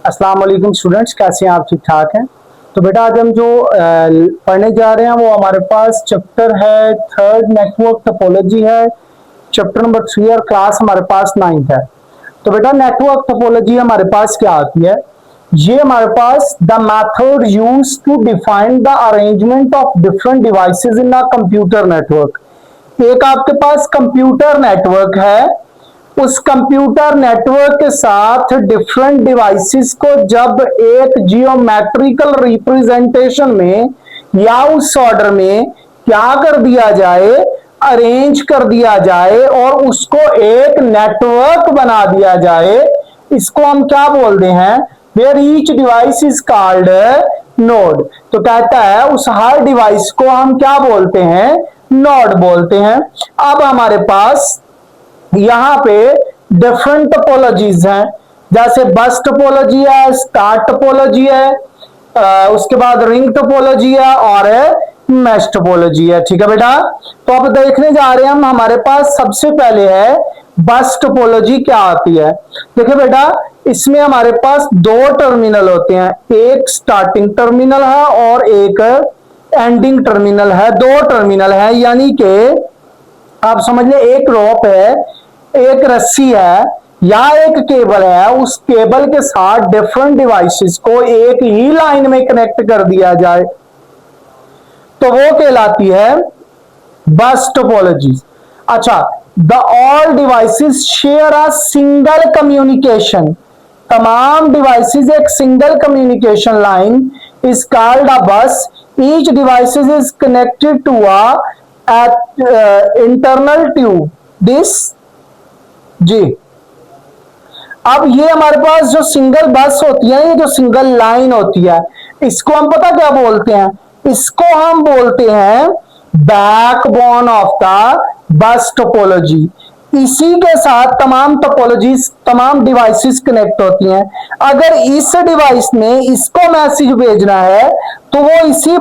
अस्सलाम वालेकुम स्टूडेंट्स, कैसे हैं आप? ठीक ठाक हैं? तो बेटा आज हम जो पढ़ने जा रहे हैं वो हमारे पास चैप्टर है थर्ड, नेटवर्क टोपोलॉजी है, चैप्टर नंबर 3 और क्लास हमारे पास 9th है। तो बेटा नेटवर्क टोपोलॉजी हमारे पास क्या आती है? ये हमारे पास the method use to define the arrangement of different devices in a computer network. एक आपके पास कंप्यूटर नेटवर्क है, उस कंप्यूटर नेटवर्क के साथ डिफरेंट डिवाइसेस को जब एक जियोमेट्रिकल रिप्रेजेंटेशन में या उस ऑर्डर में क्या कर दिया जाए, अरेंज कर दिया जाए और उसको एक नेटवर्क बना दिया जाए, इसको हम क्या बोलते हैं? Where each device is called node. तो कहता है उस हर डिवाइस को हम क्या बोलते हैं? नोड बोलते हैं। अब हमारे पास यहां पे डिफरेंट टोपोलॉजीज हैं, जैसे बस टोपोलॉजी है, स्टार टोपोलॉजी है, उसके बाद रिंग टोपोलॉजी है और मैश टोपोलॉजी है। ठीक है बेटा, तो अब देखने जा रहे हैं हम। हमारे पास सबसे पहले है बस टोपोलॉजी क्या आती है। देखिए बेटा, इसमें हमारे पास दो टर्मिनल होते हैं, एक स्टार्टिंग टर्मिनल है और एक एंडिंग टर्मिनल है। दो टर्मिनल है, यानी कि आप समझ ले एक रोप है, एक रस्सी है या एक केबल है, उस केबल के साथ डिफरेंट डिवाइसेस को एक ही लाइन में कनेक्ट कर दिया जाए तो वो कहलाती है बस टोपोलॉजी। अच्छा, the all devices share a single communication. तमाम डिवाइसेस एक single communication line is called a bus. Each devices is connected to a internal tube this जी। अब ये हमारे पास जो सिंगल बस होती है, ये जो सिंगल लाइन होती है, इसको हम पता क्या बोलते हैं? इसको हम बोलते हैं backbone of the bus topology. इसी के साथ तमाम टोपोलॉजीज, तमाम डिवाइसेस कनेक्ट होती हैं। अगर इस डिवाइस ने इसको मैसेज भेजना है तो वो इसी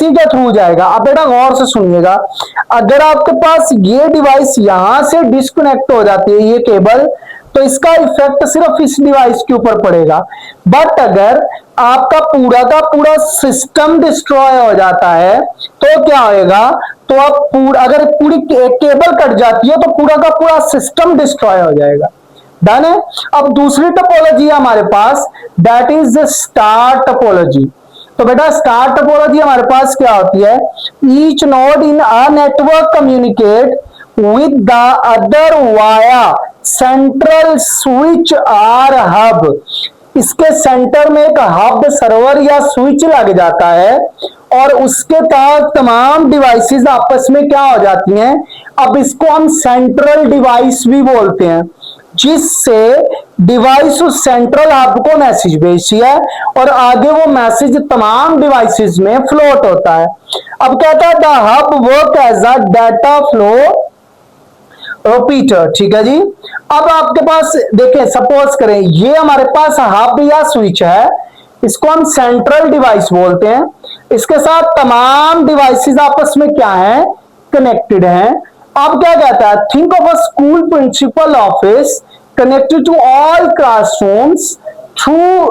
के थ्रू जाएगा। अब बेटा गौर से सुनिएगा, अगर आपके पास ये डिवाइस यहां से डिस्कनेक्ट हो जाती है, ये केबल, तो इसका इफेक्ट सिर्फ इस डिवाइस के ऊपर पड़ेगा। बट अगर आपका पूरा का पूरा सिस्टम डिस्ट्रॉय हो जाता है तो क्या होएगा? तो अब अगर पूरी केबल कट जाती है तो पूरा का पूरा सिस्टम डिस्ट्रॉय हो जाएगा। डन है। अब दूसरी टोपोलॉजी है हमारे पास, दैट इज स्टार टोपोलॉजी। तो बेटा स्टार टोपोलॉजी हमारे पास क्या होती है? Each node in a network communicate with the other via central switch or hub। इसके सेंटर में एक हब, सर्वर या स्विच लग जाता है और उसके तहत तमाम डिवाइसेस आपस में क्या हो जाती हैं? अब इसको हम सेंट्रल डिवाइस भी बोलते हैं, जिससे डिवाइस उस सेंट्रल हब को मैसेज भेजती है और आगे वो मैसेज तमाम डिवाइसेस में फ्लोट होता है। अब कहता है the hub work as a data flow repeater. ठीक है जी। अब आपके पास देखें, सपोज करें ये हमारे पास हब या स्विच है, इसको हम सेंट्रल डिवाइस बोलते हैं। इसके साथ तमाम डिवाइसेस आपस में क्या है? कनेक्टेड हैं। अब क्या कहता है? Think of a school principal office connected to all classrooms through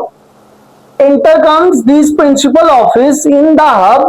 intercomes these principal office in the hub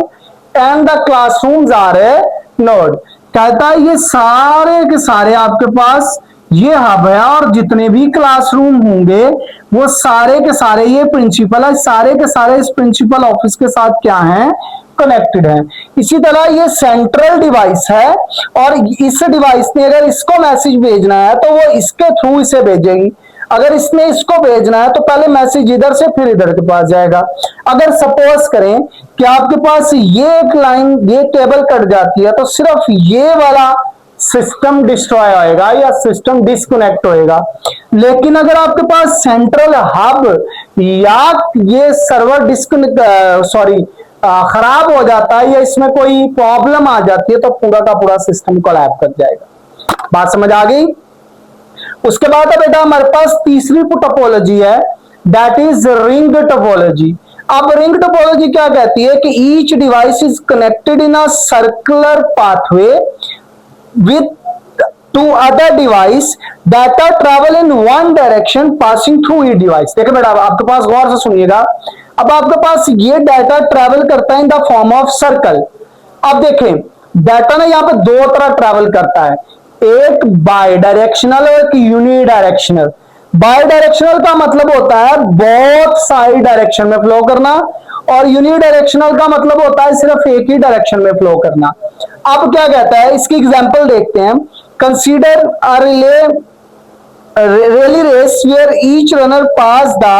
and the classrooms are a node। कहता है ये सारे के सारे आपके पास ये हब है और जितने भी क्लासरूम होंगे वो सारे के सारे ये प्रिंसिपल है, सारे के सारे इस प्रिंसिपल ऑफिस के साथ क्या है? कनेक्टेड है। इसी तरह ये सेंट्रल डिवाइस है और इस डिवाइस ने अगर इसको मैसेज भेजना है तो वो इसके थ्रू इसे भेजेगी। अगर इसने इसको भेजना है तो पहले मैसेज इधर से फिर इधर के पास जाएगा। अगर सपोज करें कि आपके पास ये एक लाइन, ये केबल कट जाती है तो सिर्फ ये वाला सिस्टम डिस्ट्रॉय होएगा या सिस्टम डिस्कनेक्ट होएगा। लेकिन अगर आपके पास सेंट्रल हब या ये सर्वर खराब हो जाता है या इसमें कोई प्रॉब्लम आ जाती है तो पूरा का पूरा सिस्टम कोलैप्स कर जाएगा। बात समझ आ गई? उसके बाद बेटा हमारे पास तीसरी टोपोलॉजी है, दैट इज रिंग टोपोलॉजी। अब रिंग टोपोलॉजी क्या कहती है कि each device is connected in a circular pathway with to other device data travel in one direction passing through E device. देखो बेटा आपके पास गौर से सुनिएगा, अब आपके पास ये डाटा ट्रैवल करता है in the form of circle. अब देखें डाटा ना यहाँ पे दो तरह ट्रैवल करता है, एक बाय डायरेक्शनल और एक यूनि डायरेक्शनल। बाय डायरेक्शनल का मतलब होता है बहुत सारी डायरेक्शन में फ्लो करना, और यूनि डायरेक्शनल का मतलब होता है सिर्फ एक ही डायरेक्शन में फ्लो करना। अब क्या कहता है, इसकी एग्जांपल देखते हैं। Consider a rally race where each runner pass the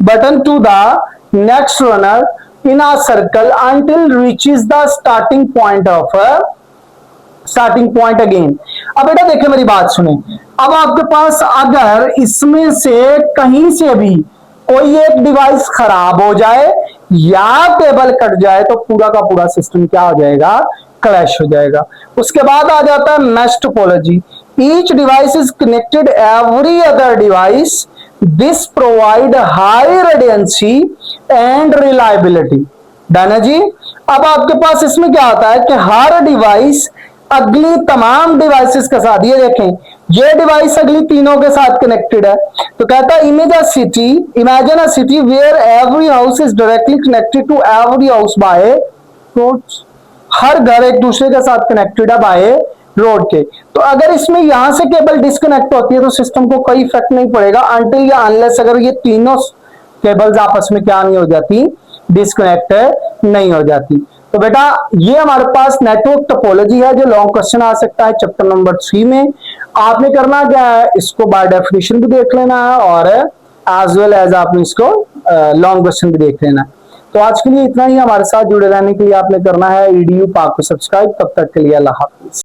button to the next runner in a circle until reaches the starting point again। अब बेटा देखिए मेरी बात सुने, अब आपके पास अगर इसमें से कहीं से भी कोई एक डिवाइस खराब हो जाए या केबल कट जाए तो पूरा का पूरा सिस्टम क्या हो जाएगा, क्लैश हो जाएगा। उसके बाद आ जाता है mesh topology. Each device is connected every other device, this provide high redundancy and reliability. Done है जी। अब आपके पास इसमें क्या होता है कि हर डिवाइस अगली तमाम डिवाइसेस के साथ, ये देखें ये डिवाइस अगली तीनों के साथ कनेक्टेड है। तो कहता है imagine a city where every house is directly connected to every house by roads. हर घर एक दूसरे के साथ कनेक्टेड है बाय रोड के। तो अगर इसमें यहां से केबल डिस्कनेक्ट होती है तो सिस्टम को कोई इफेक्ट नहीं पड़ेगा अनटिल या अनलेस अगर ये तीनों केबल्स आपस में क्या नहीं हो जाती, डिस्कनेक्ट नहीं हो जाती। तो बेटा ये हमारे पास नेटवर्क टोपोलॉजी है जो लॉन्ग क्वेश्चन आ सकता है चैप्टर नंबर 3 में। आपने करना क्या है, इसको बाय डेफिनेशन भी देख लेना है और एज वेल एज आपने इसको लॉन्ग क्वेश्चन भी देख लेना है। तो आज के लिए इतना ही। हमारे साथ जुड़े रहने के लिए आपने करना है EDU पाक को सब्सक्राइब। तब तक के लिए अल्लाह हाफिज।